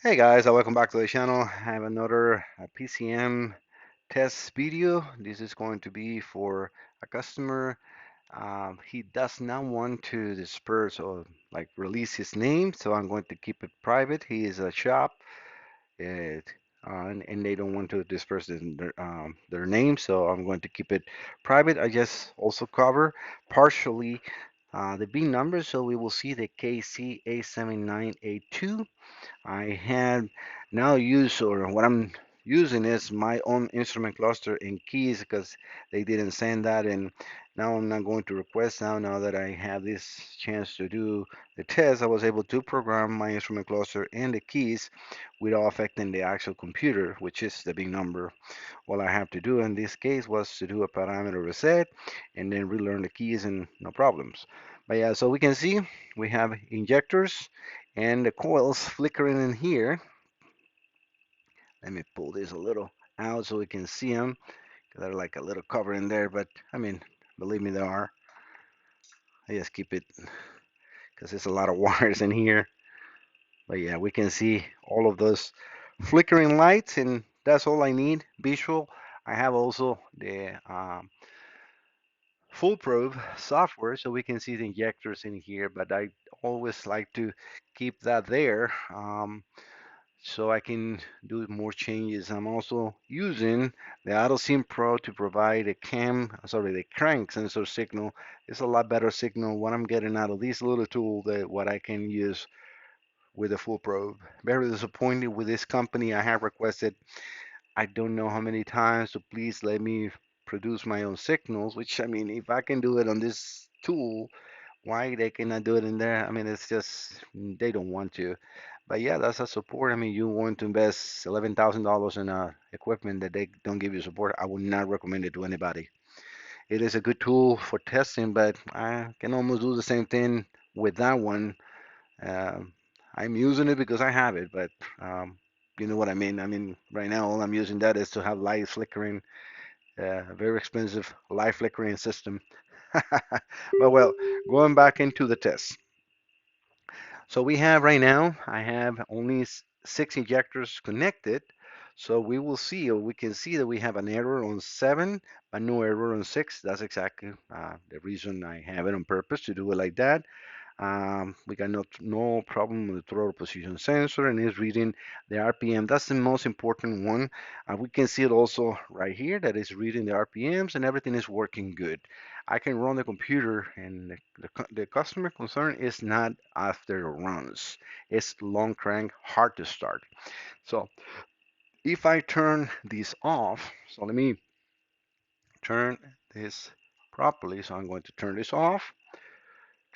Hey guys, welcome back to the channel. I have another PCM test video. This is going to be for a customer. He does not want to disperse or like release his name, so I'm going to keep it private. He is a shop, it, and they don't want to disperse their name, so I'm going to keep it private. I just also cover partially the B number, so we will see the KC87982. I had now used, or what I'm using is my own instrument cluster and keys because they didn't send that, and now I'm not going to request now that I have this chance to do the test. I was able to program my instrument cluster and the keys without affecting the actual computer, which is the big number. All I have to do in this case was to do a parameter reset and then relearn the keys and no problems. But yeah, so we can see we have injectors and the coils flickering in here. Let me pull this a little out so we can see them. They're like a little cover in there, but I mean, believe me, they are. I just keep it because there's a lot of wires in here. But yeah, we can see all of those flickering lights, and that's all I need visual. I have also the full probe software so we can see the injectors in here, but I always like to keep that there. So I can do more changes. I'm also using the AutoSync Pro to provide the crank sensor signal. It's a lot better signal what I'm getting out of this little tool than what I can use with a full probe. Very disappointed with this company. I have requested, I don't know how many times, to please let me produce my own signals, which I mean, if I can do it on this tool, why they cannot do it in there? I mean, it's just they don't want to. But yeah, that's a support. I mean, you want to invest $11,000 in equipment that they don't give you support. I would not recommend it to anybody. It is a good tool for testing, but I can almost do the same thing with that one. Um, I'm using it because I have it, but you know what I mean. I mean, right now all I'm using that is to have light flickering, very expensive light flickering system. But well, going back into the test. So we have right now, I have only six injectors connected. So we will see, or we can see that we have an error on seven, but no error on six. That's exactly the reason I have it on purpose to do it like that. We got no problem with the throttle position sensor, and it's reading the RPM. That's the most important one. We can see it also right here that it's reading the RPMs and everything is working good. I can run the computer, and the customer concern is not after the runs. It's long crank, hard to start. So if I turn this off, so let me turn this properly. So I'm going to turn this off.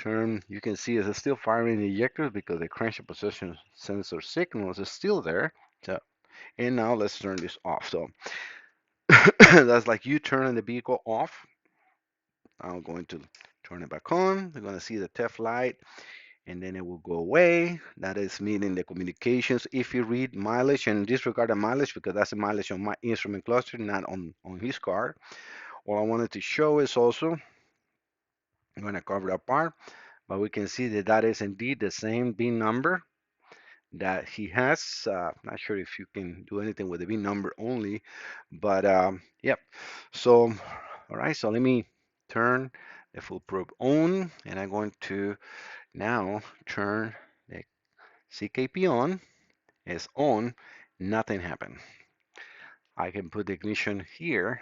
You can see it's still firing the ejectors because the crankshaft position sensor signals is still there. So, and now let's turn this off. So that's like you turning the vehicle off. I'm going to turn it back on. You're going to see the TEF light, and then it will go away. That is meaning the communications. If you read mileage and disregard the mileage, because that's the mileage on my instrument cluster, not on his car. All I wanted to show is also, I'm going to cover that part, but we can see that that is indeed the same VIN number that he has. Not sure if you can do anything with the VIN number only, but yep. So, all right, so let me turn the full probe on, and I'm going to now turn the CKP on. It's on, nothing happened. I can put the ignition here,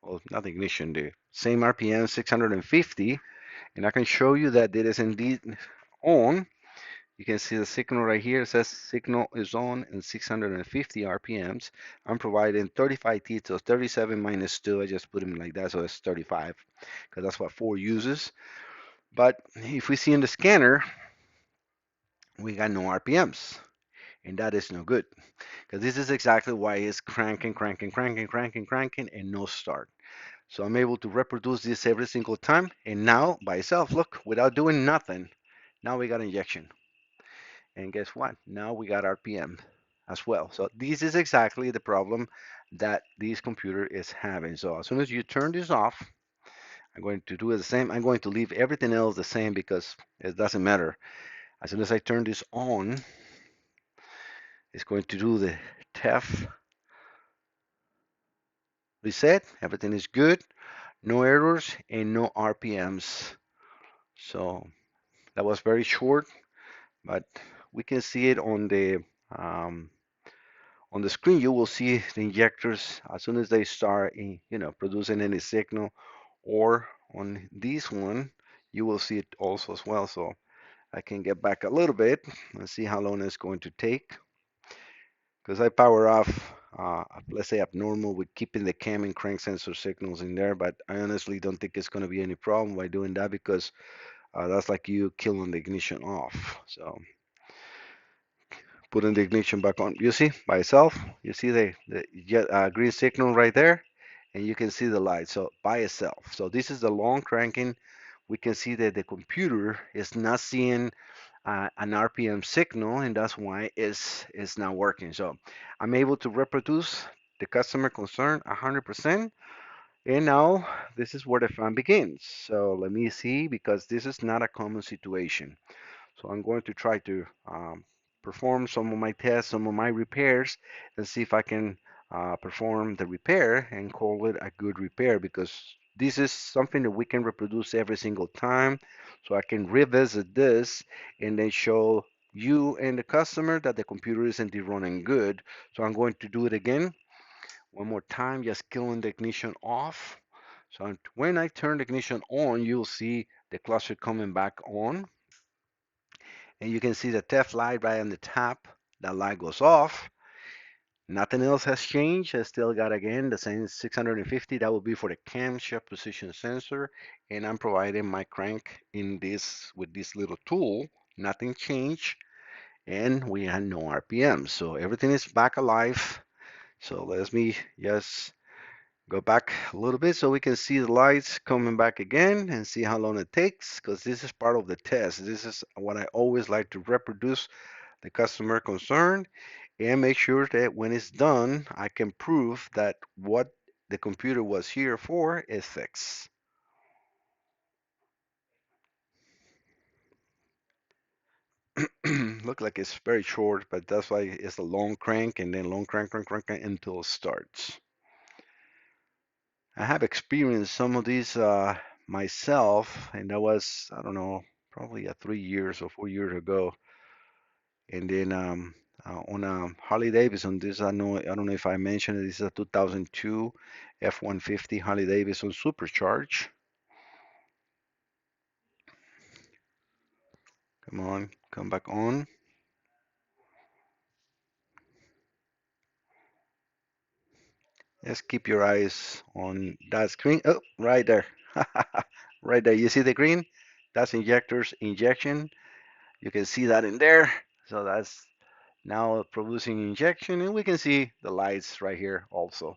well, not the ignition, the same RPM 650, and I can show you that it is indeed on. You can see the signal right here. It says signal is on in 650 RPMs. I'm providing 35 T, so 37 minus 2. I just put them like that, so it's 35, because that's what 4 uses. But if we see in the scanner, we got no RPMs, and that is no good, because this is exactly why it's cranking, cranking, cranking, cranking, cranking, and no start. So I'm able to reproduce this every single time, and now by itself, look, without doing nothing, now we got injection. And guess what? Now we got RPM as well. So this is exactly the problem that this computer is having. So as soon as you turn this off, I'm going to do the same. I'm going to leave everything else the same because it doesn't matter. As soon as I turn this on, It's going to do the TEF reset. Everything is good. No errors and no RPMs. So that was very short, but we can see it um, on the screen. You will see the injectors as soon as they start, producing any signal, or on this one, you will see it also as well. So I can get back a little bit and see how long it's going to take because I power off, let's say abnormal with keeping the cam and crank sensor signals in there, but I honestly don't think it's going to be any problem by doing that because that's like you killing the ignition off. So putting the ignition back on, you see by itself, you see the green signal right there, and you can see the light. So by itself. So this is the long cranking. We can see that the computer is not seeing an RPM signal, and that's why it's not working. So I'm able to reproduce the customer concern 100%. And now this is where the fun begins. So let me see, because this is not a common situation. So I'm going to try to perform some of my tests, some of my repairs, and see if I can perform the repair and call it a good repair, because this is something that we can reproduce every single time. So I can revisit this and then show you and the customer that the computer is indeed running good. So I'm going to do it again one more time, just killing the ignition off. So when I turn the ignition on, you'll see the cluster coming back on, and you can see the TEF light right on the top. That light goes off. Nothing else has changed. I still got, again, the same 650. That will be for the camshaft position sensor, and I'm providing my crank in this with this little tool. Nothing changed, and we had no RPM. So everything is back alive. So let me just go back a little bit so we can see the lights coming back again and see how long it takes, because this is part of the test. This is what I always like to reproduce the customer concern and make sure that when it's done, I can prove that what the computer was here for is fixed. Look like it's very short, but that's why it's a long crank and then long crank, crank, crank, crank until it starts. I have experienced some of these myself, and that was, I don't know, probably 3 years or 4 years ago. And then on a Harley Davidson, this I don't know if I mentioned it, this is a 2002 F-150 Harley Davidson Supercharge. Come on, come back on. Just keep your eyes on that screen. Oh, right there. Right there. You see the green? That's injectors injection. You can see that in there. So that's now producing injection, and we can see the lights right here also.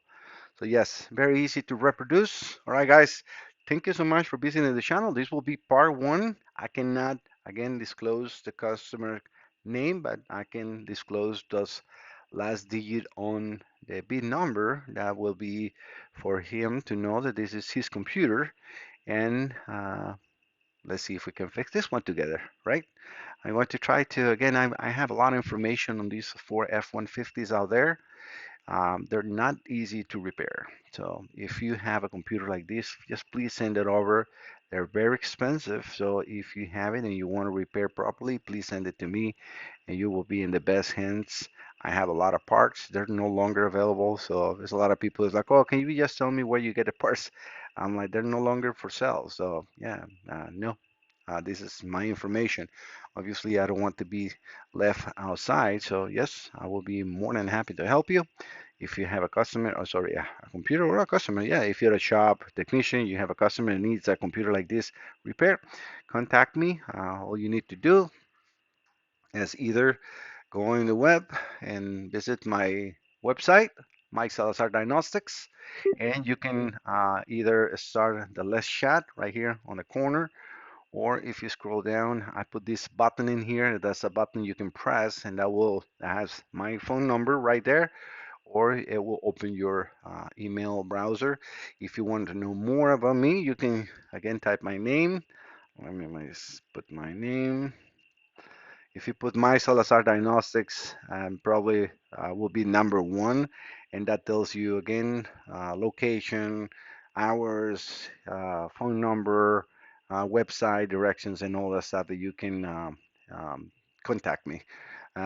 So yes, very easy to reproduce. All right, guys, thank you so much for visiting the channel. This will be part one. I cannot, again, disclose the customer name, but I can disclose those last digit on the bit number. That will be for him to know that this is his computer. And let's see if we can fix this one together, right? I want to try to, again, I have a lot of information on these four F-150s out there. They're not easy to repair. So if you have a computer like this, just please send it over. They're very expensive. So if you have it and you want to repair properly, please send it to me and you will be in the best hands. I have a lot of parts. They're no longer available. So there's a lot of people who's like, oh, can you just tell me where you get the parts? I'm like, they're no longer for sale. So yeah, no. This is my information. Obviously, I don't want to be left outside. So yes, I will be more than happy to help you. If you have a customer, or sorry, yeah, a computer or a customer, yeah, if you're a shop technician, you have a customer that needs a computer like this repair, contact me. All you need to do is either go on the web and visit my website, Mike Salazar Diagnostics, and you can either start the Let's Chat right here on the corner, or if you scroll down, I put this button in here. That's a button you can press, and that has my phone number right there, or it will open your email browser. If you want to know more about me, you can again type my name. Let me just put my name, If you put my Salazar Diagnostics, probably will be number one, and that tells you again location, hours, phone number, website directions, and all that stuff that you can um, contact me.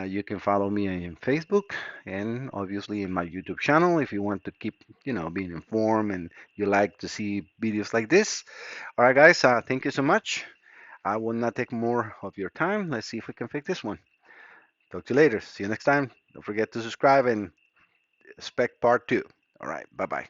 You can follow me on Facebook and obviously in my YouTube channel if you want to keep, being informed and you like to see videos like this. All right, guys, thank you so much. I will not take more of your time. Let's see if we can fix this one. Talk to you later. See you next time. Don't forget to subscribe and expect part two. All right, bye bye.